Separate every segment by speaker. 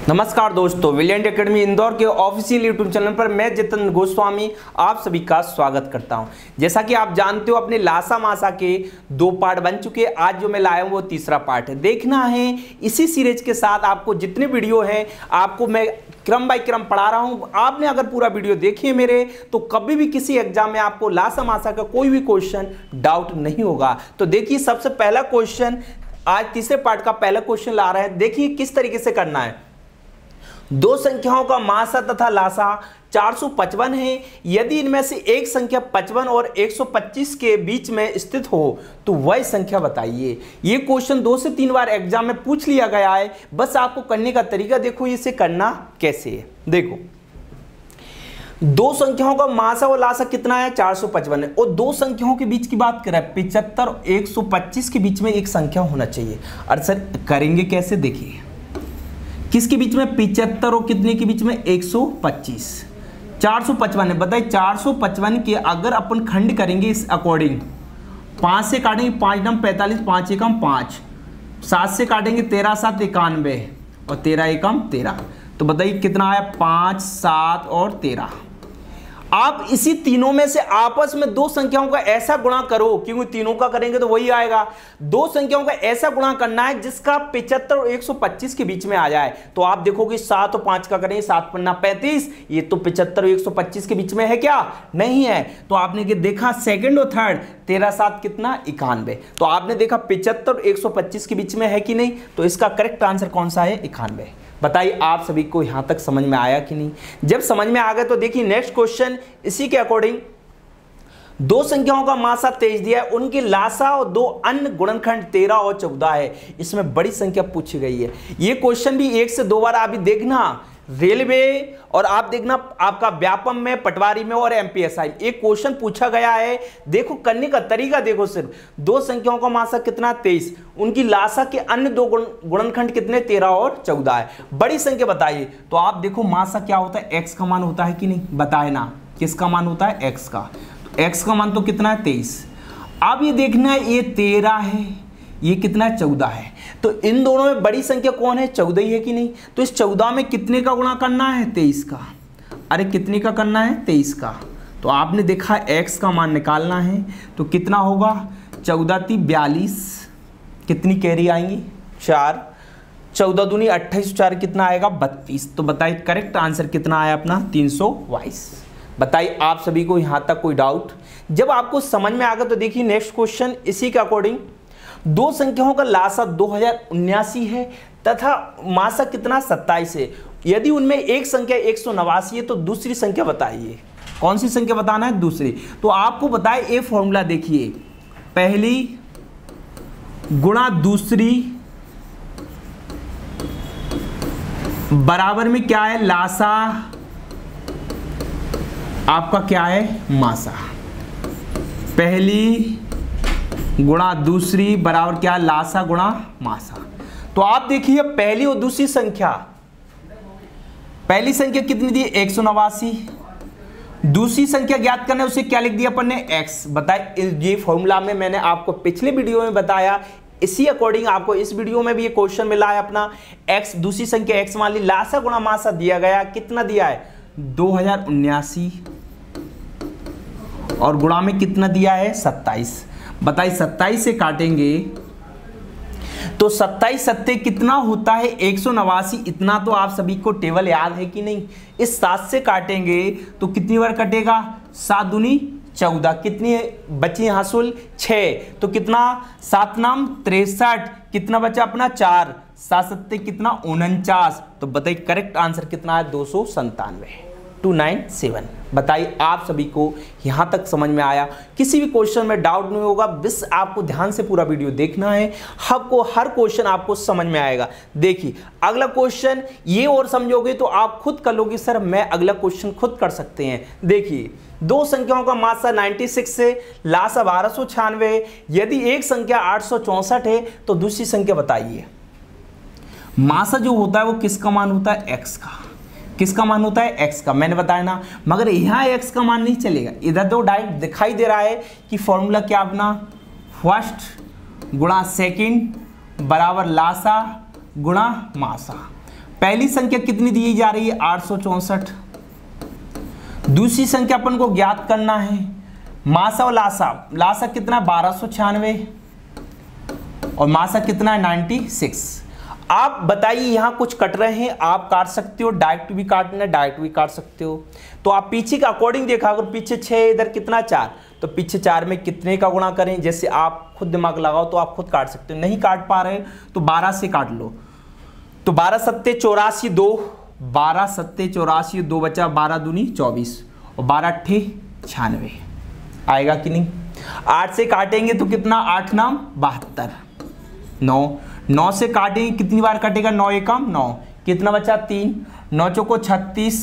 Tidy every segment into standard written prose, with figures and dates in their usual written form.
Speaker 1: नमस्कार दोस्तों, विलियंट एकेडमी इंदौर के ऑफिशियल यूट्यूब चैनल पर मैं जितेंद्र गोस्वामी आप सभी का स्वागत करता हूं। जैसा कि आप जानते हो, अपने लासा मासा के 2 पार्ट बन चुके। आज जो मैं लाया हूं वो तीसरा पार्ट है। देखना है इसी सीरीज के साथ आपको जितने वीडियो हैं आपको मैं क्रम बाय क्रम पढ़ा रहा हूं। आपने अगर पूरा वीडियो देखिए मेरे, तो कभी भी किसी एग्जाम में आपको लासा मासा का कोई भी क्वेश्चन डाउट नहीं होगा। तो देखिए, सबसे पहला क्वेश्चन आज तीसरे पार्ट का पहला क्वेश्चन ला रहे हैं। देखिए किस तरीके से करना है। दो संख्याओं का मासा तथा लासा 455 है। यदि इनमें से एक संख्या 55 और 125 के बीच में स्थित हो तो वह संख्या बताइए। ये क्वेश्चन 2 से 3 बार एग्जाम में पूछ लिया गया है। बस आपको करने का तरीका देखो, इसे करना कैसे है। देखो, दो संख्याओं का मासा और लासा कितना है? 455 है। और दो संख्याओं के बीच की बात करें, 75 और 125 के बीच में एक संख्या होना चाहिए। अरे सर करेंगे कैसे? देखिए, किसके बीच में? 75 और कितने के बीच में? 125। 455 है। बताइए 455 के अगर अपन खंड करेंगे इस अकॉर्डिंग, 5 से काटेंगे 5 नम 45, 5 एकम 5, 7 से काटेंगे 13 7 91 और 13 एकम 13। तो बताइए कितना आया? 5, 7 और 13। आप इसी तीनों में से आपस में दो संख्याओं का ऐसा गुणा करो, क्योंकि तीनों का करेंगे तो वही आएगा। दो संख्याओं का ऐसा गुणा करना है जिसका 75 और 125 के बीच में आ जाए। तो आप देखोगे 7 और 5 का करेंगे, 7 पन्ना 35। ये तो 75 और 125 के बीच में है क्या? नहीं है। तो आपने देखा सेकंड और थर्ड, 13 7 कितना? 91। तो आपने देखा 75 और 125 के बीच में है कि नहीं? तो इसका करेक्ट आंसर कौन सा है? 91। बताइए आप सभी को यहां तक समझ में आया कि नहीं? जब समझ में आ गया तो देखिए नेक्स्ट क्वेश्चन इसी के अकॉर्डिंग। दो संख्याओं का मासा 23 दिया है, उनकी लासा और दो अन्य गुणनखंड 13 और 14 है। इसमें बड़ी संख्या पूछी गई है। ये क्वेश्चन भी 1 से 2 बार आप देखना, रेलवे और आप देखना आपका व्यापम में, पटवारी में और एमपीएसआई एक क्वेश्चन पूछा गया है। देखो करने का तरीका देखो, सिर्फ दो संख्याओं का मासा कितना? 23, उनकी लासा के अन्य दो गुणनखंड कितने? 13 और 14 है। बड़ी संख्या बताइए। तो आप देखो मासा क्या होता है? एक्स का मान होता है कि नहीं? बताए ना, किसका मान होता है? एक्स का। तो एक्स का मान तो कितना है? 23। अब ये देखना है, ये 13 है, ये कितना है? 14 है। तो इन दोनों में बड़ी संख्या कौन है? 14 ही है कि नहीं? तो इस 14 में कितने का गुणा करना है? 23 का। अरे कितने का करना है? 23 का। तो आपने देखा x का मान निकालना है तो कितना होगा? 14 × 42, कितनी कैरी आएंगी? 4। 14 दूनी 28, 4 कितना आएगा? 32। तो बताइए करेक्ट आंसर कितना आया अपना? 322। बताइए आप सभी को यहां तक कोई डाउट? जब आपको समझ में आ गया तो देखिए नेक्स्ट क्वेश्चन इसी के अकॉर्डिंग। दो संख्याओं का लासा 2079 है तथा मासा कितना? 27 है। यदि उनमें एक संख्या 189 है तो दूसरी संख्या बताइए। कौन सी संख्या बताना है? दूसरी। तो आपको बताए ये फॉर्मूला देखिए, पहली गुणा दूसरी बराबर में क्या है? लासा आपका क्या है? मासा। पहली गुणा दूसरी बराबर क्या? लासा गुणा मासा। तो आप देखिए पहली और दूसरी संख्या, पहली संख्या कितनी दी? 189। दूसरी संख्या ज्ञात करना है, उसे क्या लिख दिया अपन ने? x। बताए ये फॉर्मूला में मैंने आपको पिछले वीडियो में बताया, इसी अकॉर्डिंग आपको इस वीडियो में भी ये क्वेश्चन मिला है अपना। x दूसरी संख्या x मान ली, लासा गुणा मासा दिया गया, कितना दिया है? 2079 और गुणा में कितना दिया है? 27। बताइए 27 से काटेंगे तो 27 सत्ते कितना होता है? 189। इतना तो आप सभी को टेबल याद है कि नहीं? इस 7 से काटेंगे तो कितनी बार कटेगा? 7 दूनी 14, कितनी बची हासिल? 6। तो कितना? 7 नाम 63, कितना बचा अपना? 4। 7 सत्ते कितना? 49। तो बताइए करेक्ट आंसर कितना है? 297, 297। बताइए आप सभी को यहां तक समझ में आया? किसी भी क्वेश्चन में डाउट नहीं होगा, बस आपको ध्यान से पूरा वीडियो देखना है, आपको हर क्वेश्चन आपको समझ में आएगा। देखिए अगला क्वेश्चन ये और समझोगे तो आप खुद कर लोगे, सर मैं अगला क्वेश्चन खुद कर सकते हैं। देखिए दो संख्याओं का मासा 96 से लासा 1296। यदि एक संख्या 864 है तो दूसरी संख्या बताइए। मासा जो होता है वो किसका मान होता है? एक्स का। किसका मान होता है? x का। मैंने बताया ना, मगर यहाँ x का मान नहीं चलेगा, इधर तो डायरेक्ट दिखाई दे रहा है कि फॉर्मूला क्या अपना? फर्स्ट गुणा सेकंड बराबर लासा गुणा मासा। पहली संख्या कितनी दी जा रही है 864। दूसरी संख्या अपन को ज्ञात करना है मासा और लासा। लासा कितना 1296 और मासा कितना है 96। आप बताइए यहां कुछ कट रहे हैं, आप काट सकते हो, डायरेक्ट भी काटना, डायरेक्ट भी काट सकते हो। तो आप पीछे का अकॉर्डिंग देखा, अगर पीछे 6 इधर कितना 4, तो पीछे 4 में कितने का गुणा करें, जैसे आप खुद दिमाग लगाओ तो आप खुद काट सकते हो। नहीं काट पा रहे तो 12 से काट लो। तो 12 सत्ते 84 2, 12 सत्ते 84 2 बचा 12 दूनी 24 और 12 अट्ठे 96। आएगा कि नहीं? 8 से काटेंगे तो कितना 8 नाम 72। 9 से काटेंगे कितनी बार कटेगा 9 एकम 9, कितना बचा 3, 9 चौको 36,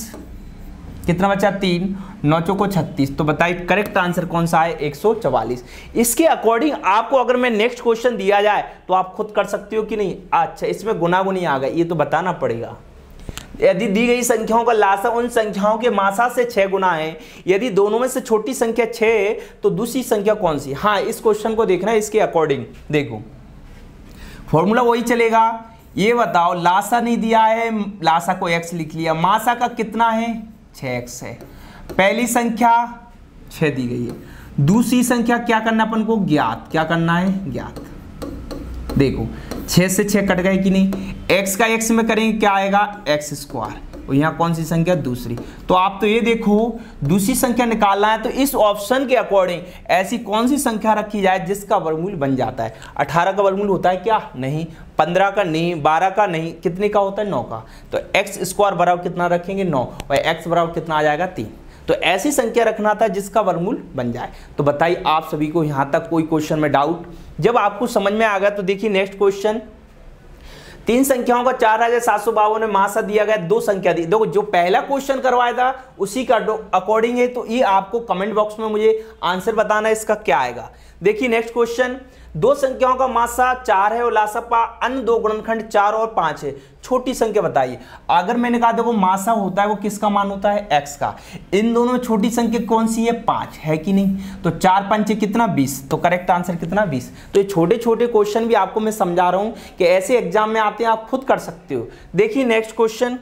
Speaker 1: कितना बचा 3, 9 चौको 36। तो बताइए करेक्ट आंसर कौन सा है 144। इसके अकॉर्डिंग आपको अगर मैं नेक्स्ट क्वेश्चन दिया जाए तो आप खुद कर सकते हो कि नहीं? अच्छा इसमें गुना-गुनी आ गई, ये तो बताना पड़ेगा। यदि दी गई संख्याओं का लासा उन संख्याओं के मासा से 6 गुना है, यदि दोनों में से छोटी संख्या 6 है तो दूसरी संख्या कौन सी? हाँ इस क्वेश्चन को देखना है, इसके अकॉर्डिंग देखो फॉर्मूला वही चलेगा। ये बताओ लासा नहीं दिया है, लासा को x लिख लिया, मासा का कितना है 6x है। पहली संख्या 6 दी गई है, दूसरी संख्या क्या करना अपन को ज्ञात, क्या करना है ज्ञात। देखो 6 से 6 कट गए कि नहीं, x का x में करेंगे क्या आएगा x स्क्वायर, और यहाँ कौन सी संख्या दूसरी। तो आप तो ये देखो दूसरी संख्या निकालना है तो इस ऑप्शन के अकॉर्डिंग ऐसी कौन सी संख्या रखी जाए जिसका वर्गमूल बन जाता है। 18 का वर्गमूल होता है क्या? नहीं। 15 का नहीं, 12 का नहीं, कितने का होता है 9 का। तो x स्क्वायर बराबर कितना रखेंगे 9 और x बराबर कितना आ जाएगा 3। तो ऐसी संख्या रखना था जिसका वर्गमूल बन जाए। तो बताइए आप सभी को यहाँ तक कोई क्वेश्चन में डाउट? जब आपको समझ में आ गया तो देखिए नेक्स्ट क्वेश्चन। 3 संख्याओं का 4752 में मासा दिया गया, 2 संख्या दी। देखो जो पहला क्वेश्चन करवाया था उसी का अकॉर्डिंग है, तो ये आपको कमेंट बॉक्स में मुझे आंसर बताना है इसका क्या आएगा। देखिए नेक्स्ट क्वेश्चन, 2 संख्याओं का मासा 4 है और लासापा अन्य 2 गुणनखंड 4 और 5 है, छोटी संख्या बताइए। अगर मैंने कहा देखो मासा होता है वो किसका मान होता है x का, इन दोनों में छोटी संख्या कौन सी है 5 है कि नहीं। तो 4 5 कितना 20, तो करेक्ट आंसर कितना 20। तो ये छोटे छोटे क्वेश्चन भी आपको मैं समझा रहा हूं कि ऐसे एग्जाम में आते हैं, आप खुद कर सकते हो। देखिए नेक्स्ट क्वेश्चन,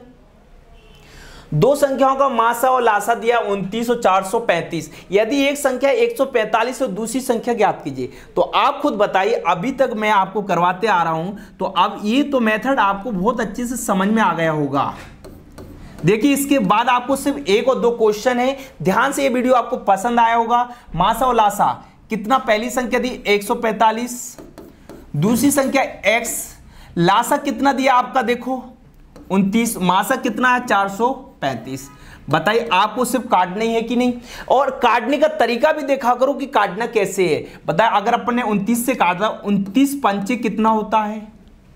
Speaker 1: 2 संख्याओं का मासा और लासा दिया 29 और 435, यदि एक संख्या 145 और दूसरी संख्या ज्ञात कीजिए। तो आप खुद बताइए, अभी तक मैं आपको करवाते आ रहा हूं तो अब ये तो मेथड आपको बहुत अच्छे से समझ में आ गया होगा। देखिए इसके बाद आपको सिर्फ 1 और 2 क्वेश्चन है, ध्यान से ये वीडियो आपको पसंद आया होगा। मासा और लासा कितना, पहली संख्या दी 145, दूसरी संख्या x, लासा कितना दिया आपका देखो 29, मासा कितना है 435। बताइए आपको सिर्फ काटना ही है कि नहीं, और काटने का तरीका भी देखा करो कि काटना कैसे है। बताए अगर अपन ने 29 से काटा, 29 पंचे कितना होता है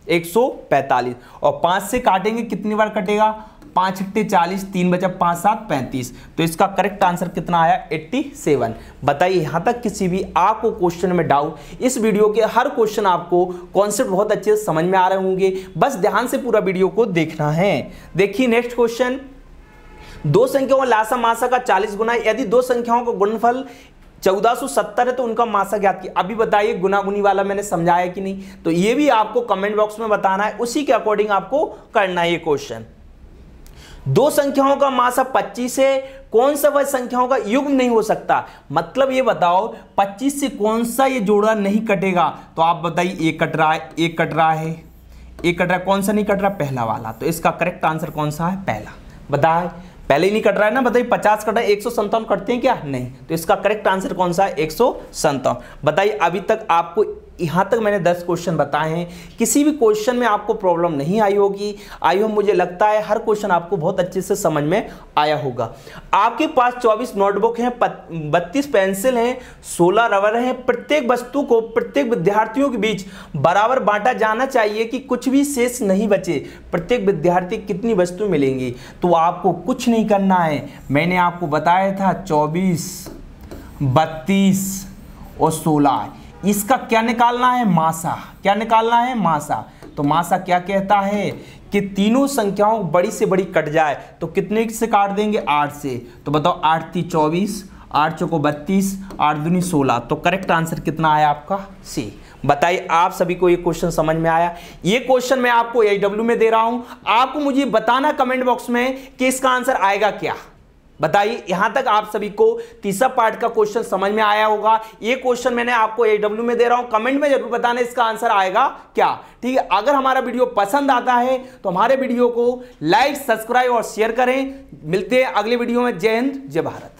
Speaker 1: 145, और 5 से काटेंगे कितनी बार कटेगा 5 अट्ठे 40, 3 बचा 5 7 35। तो इसका करेक्ट आंसर कितना आया 87। बताइए यहां तक किसी भी आपको क्वेश्चन में डाउट? इस वीडियो के हर क्वेश्चन आपको कॉन्सेप्ट बहुत अच्छे से समझ में आ रहे होंगे, बस ध्यान से पूरा वीडियो को देखना है। देखिए नेक्स्ट क्वेश्चन, 2 संख्याओं का लासा मासा का 40 गुना, यदि 2 संख्याओं का गुणनफल 1470 है तो उनका मासा ज्ञात किया। अभी बताइए गुना-गुनी वाला मैंने समझाया कि नहीं, तो ये भी आपको कमेंट बॉक्स में बताना है, उसी के अकॉर्डिंग आपको करना है ये क्वेश्चन। 2 संख्याओं का मासा 25 है, कौन सा वह संख्याओं का युग्म नहीं हो सकता। मतलब ये बताओ 25 से कौन सा ये जोड़ा नहीं कटेगा। तो आप बताइए एक कट रहा है, एक कट रहा है, एक कट रहा है, कौन सा नहीं कट रहा, पहला वाला। तो इसका करेक्ट आंसर कौन सा है, पहला। बताए पहले ही नहीं कट रहा है ना, बताइए 50 कट रहा है, 157 कटते हैं क्या, नहीं। तो इसका करेक्ट आंसर कौन सा है 157। बताइए अभी तक आपको यहां तक मैंने 10 क्वेश्चन बताए हैं, किसी भी क्वेश्चन में आपको प्रॉब्लम नहीं आई होगी। आई होप, मुझे लगता है हर क्वेश्चन आपको बहुत अच्छे से समझ में आया होगा। आपके पास 24 नोटबुक हैं, 32 पेंसिल हैं, 16 रबर हैं। प्रत्येक वस्तु को प्रत्येक विद्यार्थियों के बीच बराबर बांटा जाना चाहिए कि कुछ भी शेष नहीं बचे। प्रत्येक विद्यार्थी कितनी वस्तु मिलेंगी, तो आपको कुछ नहीं करना है। मैंने आपको बताया था 24, 32 और 16, इसका क्या निकालना है, मासा। क्या निकालना है, मासा। तो मासा क्या कहता है कि तीनों संख्याओं बड़ी से बड़ी कट जाए तो कितने से काट देंगे 8 से। तो बताओ 8 × 3 = 24, 8 चौको 32, 8 दूनी 16। तो करेक्ट आंसर कितना आया आपका? सी। बताइए आप सभी को ये क्वेश्चन समझ में आया? ये क्वेश्चन मैं आपको AW में दे रहा हूं, आपको मुझे बताना कमेंट बॉक्स में कि इसका आंसर आएगा क्या। बताइए यहां तक आप सभी को तीसरा पार्ट का क्वेश्चन समझ में आया होगा। ये क्वेश्चन मैंने आपको AW में दे रहा हूं, कमेंट में जरूर बताना इसका आंसर आएगा क्या। ठीक है, अगर हमारा वीडियो पसंद आता है तो हमारे वीडियो को लाइक, सब्सक्राइब और शेयर करें। मिलते हैं अगले वीडियो में। जय हिंद, जय भारत।